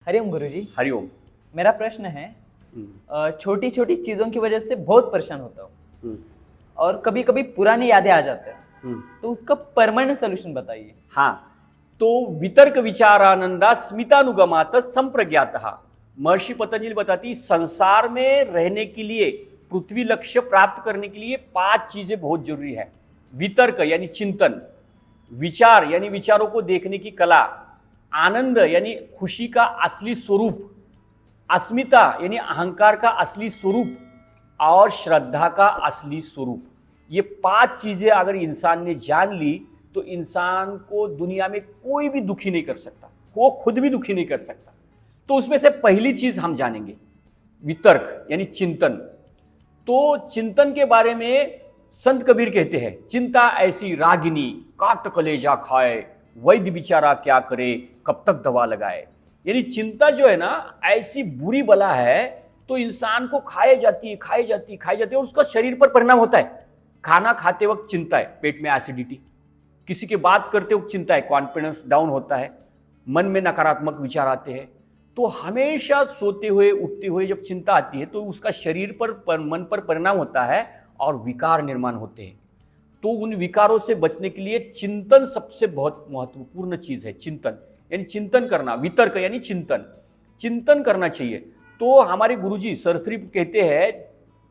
हरिओम गुरुजी। हरिओम। मेरा प्रश्न है, छोटी छोटी चीजों की वजह से बहुत परेशान होता हूँ हम्म, और कभी कभी पुरानी यादें आ जाते हैं, हम्म, तो उसका परमानेंट सोल्यूशन बताइए। हाँ। तो वितर्क विचारानंदा स्मितानुगमात संप्रज्ञातः। महर्षि पतंजलि बताती संसार में रहने के लिए, पृथ्वी लक्ष्य प्राप्त करने के लिए 5 चीजें बहुत जरूरी है। वितर्क यानी चिंतन, विचार यानी विचारों को देखने की कला, आनंद यानी खुशी का असली स्वरूप, अस्मिता यानी अहंकार का असली स्वरूप, और श्रद्धा का असली स्वरूप। ये 5 चीजें अगर इंसान ने जान ली तो इंसान को दुनिया में कोई भी दुखी नहीं कर सकता, वो खुद भी दुखी नहीं कर सकता। तो उसमें से पहली चीज हम जानेंगे वितर्क यानी चिंतन। तो चिंतन के बारे में संत कबीर कहते हैं, चिंता ऐसी रागिनी काट कलेजा खाए, वैद्य बिचारा क्या करे कब तक दवा लगाए। यानी चिंता जो है ना, ऐसी बुरी बला है तो इंसान को खाए जाती है और उसका शरीर पर परिणाम होता है। खाना खाते वक्त चिंता है, पेट में एसिडिटी, किसी के बात करते वक्त चिंता है, कॉन्फिडेंस डाउन होता है, मन में नकारात्मक विचार आते हैं। तो हमेशा सोते हुए उठते हुए जब चिंता आती है तो उसका शरीर पर मन पर परिणाम होता है और विकार निर्माण होते हैं। तो उन विकारों से बचने के लिए चिंतन सबसे बहुत महत्वपूर्ण चीज है। चिंतन यानी चिंतन करना, वितर्क यानी चिंतन करना चाहिए। तो हमारे गुरुजी सरसरीप कहते हैं,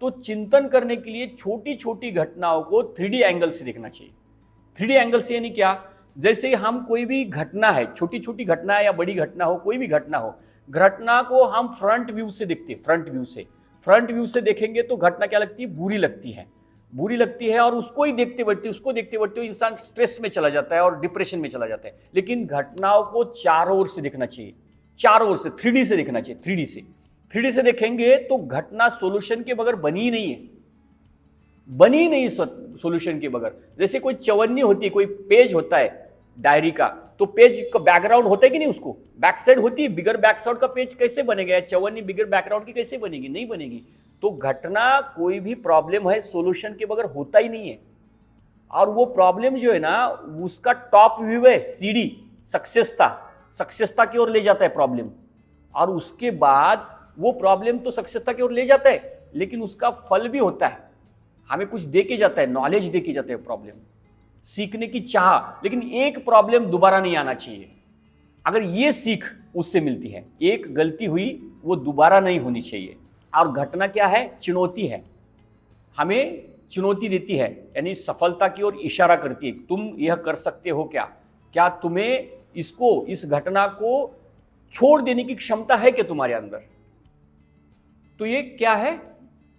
तो चिंतन करने के लिए छोटी छोटी घटनाओं को 3D एंगल से देखना चाहिए। 3D एंगल से यानी क्या, जैसे हम कोई भी घटना है, छोटी छोटी घटना है या बड़ी घटना हो, कोई भी घटना हो, घटना को हम फ्रंट व्यू से देखते हैं। फ्रंट व्यू से देखेंगे तो घटना क्या लगती है, बुरी लगती है और उसको देखते बढ़ते इंसान स्ट्रेस में चला जाता है और डिप्रेशन में चला जाता है। लेकिन घटनाओं को चारों ओर से देखना चाहिए, चारों ओर से 3D से देखना चाहिए। 3D से देखेंगे तो घटना सॉल्यूशन के बगैर बनी नहीं सॉल्यूशन के बगैर। जैसे कोई चवन्नी होती है, कोई पेज होता है डायरी का, तो पेज का बैकग्राउंड होता है कि नहीं, उसको बैक साइड होती है, बिगर बैक साइड का पेज कैसे बनेगा, चवन्नी बिगर बैकग्राउंड की कैसे बनेगी, नहीं बनेगी। तो घटना, कोई भी प्रॉब्लम है, सॉल्यूशन के बगैर होता ही नहीं है। और वो प्रॉब्लम जो है ना, उसका टॉप व्यू है सीढ़ी, सक्सेसता की ओर ले जाता है प्रॉब्लम। और उसके बाद वो प्रॉब्लम तो सक्सेसता की ओर ले जाता है, लेकिन उसका फल भी होता है, हमें कुछ दे के जाता है, नॉलेज दे के जाता है प्रॉब्लम, सीखने की चाह। लेकिन एक प्रॉब्लम दोबारा नहीं आना चाहिए। अगर ये सीख उससे मिलती है, एक गलती हुई वो दोबारा नहीं होनी चाहिए। और घटना क्या है, चुनौती है, हमें चुनौती देती है, यानी सफलता की ओर इशारा करती है। तुम यह कर सकते हो क्या तुम्हें इस घटना को छोड़ देने की क्षमता है क्या तुम्हारे अंदर। तो ये क्या है,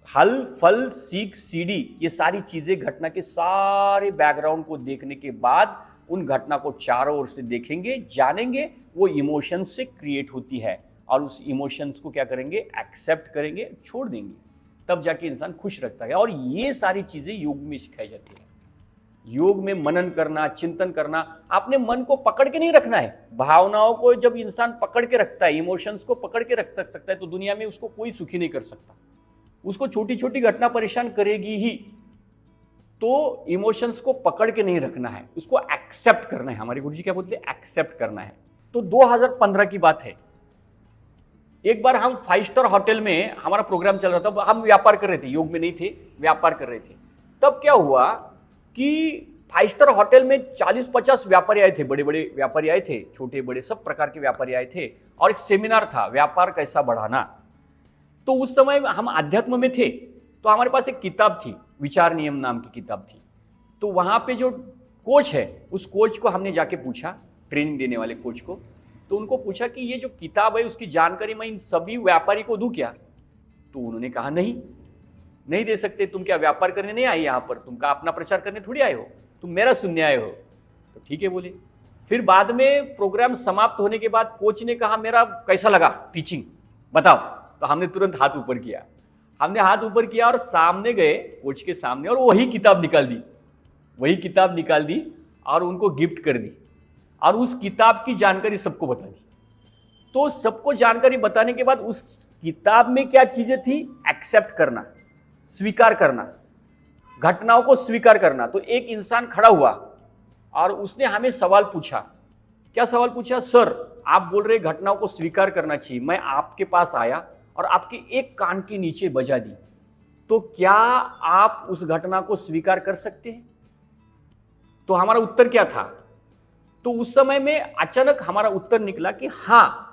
हल फल सीख सीढ़ी, ये सारी चीजें घटना के सारे बैकग्राउंड को देखने के बाद उन घटना को चारों ओर से देखेंगे, जानेंगे, वो इमोशन से क्रिएट होती है और उस इमोशंस को क्या करेंगे, एक्सेप्ट करेंगे, छोड़ देंगे, तब जाके इंसान खुश रहता है। और ये सारी चीजें योग में सिखाई जाती है। योग में मनन करना, चिंतन करना, आपने मन को पकड़ के नहीं रखना है। भावनाओं को जब इंसान पकड़ के रखता है, इमोशंस को पकड़ के रख सकता है, तो दुनिया में उसको कोई सुखी नहीं कर सकता। उसको छोटी छोटी घटना परेशान करेगी ही। तो इमोशंस को पकड़ के नहीं रखना है, उसको एक्सेप्ट करना है। हमारे गुरुजी क्या बोलते हैं, एक्सेप्ट करना है। तो 2015 की बात है, एक बार हम 5 स्टार होटल में हमारा प्रोग्राम चल रहा था। हम व्यापार कर रहे थे, योग में नहीं थे, व्यापार कर रहे थे। तब क्या हुआ कि 5 स्टार होटल में 40-50 व्यापारी आए थे, बड़े बड़े व्यापारी आए थे, छोटे बड़े सब प्रकार के व्यापारी आए थे। और एक सेमिनार था, व्यापार कैसा बढ़ाना। तो उस समय हम अध्यात्म में थे, तो हमारे पास एक किताब थी, विचार नियम नाम की किताब थी। तो वहाँ पे जो कोच है, उस कोच को हमने जाके पूछा, ट्रेनिंग देने वाले कोच को, तो उनको पूछा कि ये जो किताब है उसकी जानकारी मैं इन सभी व्यापारी को दूं क्या। तो उन्होंने कहा नहीं दे सकते, तुम क्या व्यापार करने नहीं आए यहाँ पर, तुम का अपना प्रचार करने थोड़ी आए हो, तुम मेरा सुनने आए हो। तो ठीक है बोले। फिर बाद में प्रोग्राम समाप्त होने के बाद कोच ने कहा, मेरा कैसा लगा टीचिंग बताओ। तो हमने तुरंत हाथ ऊपर किया और सामने गए, कोच के सामने, और वही किताब निकाल दी और उनको गिफ्ट कर दी और उस किताब की जानकारी सबको बता दी। तो सबको जानकारी बताने के बाद उस किताब में क्या चीजें थी, एक्सेप्ट करना, स्वीकार करना, घटनाओं को स्वीकार करना। तो एक इंसान खड़ा हुआ और उसने हमें सवाल पूछा क्या सवाल पूछा? सर आप बोल रहे घटनाओं को स्वीकार करना चाहिए, मैं आपके पास आया और आपके एक कान के नीचे बजा दी, तो क्या आप उस घटना को स्वीकार कर सकते हैं? तो हमारा उत्तर क्या था? तो उस समय में अचानक हमारा उत्तर निकला कि हाँ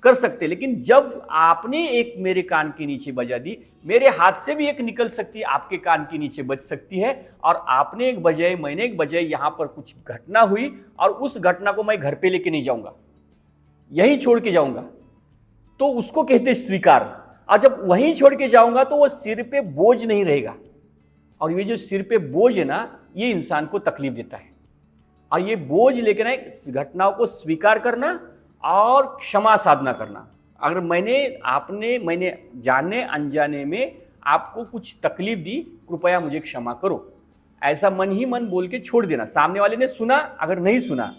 कर सकते, लेकिन जब आपने एक मेरे कान के नीचे बजा दी, मेरे हाथ से भी एक निकल सकती है, आपके कान के नीचे बज सकती है, और आपने एक बजाए, मैंने एक बजाए, यहां पर कुछ घटना हुई और उस घटना को मैं घर पे लेके नहीं जाऊंगा, यहीं छोड़ के जाऊंगा, तो उसको कहते स्वीकार। और जब वहीं छोड़ के जाऊंगा तो वो सिर पे बोझ नहीं रहेगा, और ये जो सिर पे बोझ है ना, ये इंसान को तकलीफ देता है। और ये बोझ लेकर आए घटनाओं को स्वीकार करना और क्षमा साधना करना। अगर मैंने जाने अनजाने में आपको कुछ तकलीफ दी, कृपया मुझे क्षमा करो, ऐसा मन ही मन बोल के छोड़ देना। सामने वाले ने सुना, अगर नहीं सुना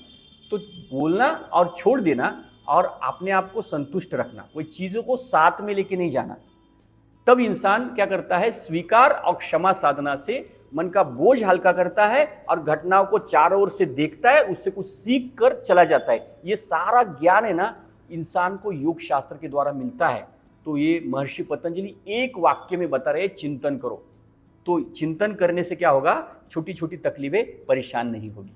तो बोलना और छोड़ देना, और अपने आप को संतुष्ट रखना, कोई चीज़ों को साथ में लेके नहीं जाना। तब इंसान क्या करता है? स्वीकार और क्षमा साधना से मन का बोझ हल्का करता है और घटनाओं को चारों ओर से देखता है, उससे कुछ सीख कर चला जाता है। ये सारा ज्ञान है ना, इंसान को योग शास्त्र के द्वारा मिलता है। तो ये महर्षि पतंजलि एक वाक्य में बता रहे, चिंतन करो। तो चिंतन करने से क्या होगा? छोटी छोटी तकलीफें परेशान नहीं होगी।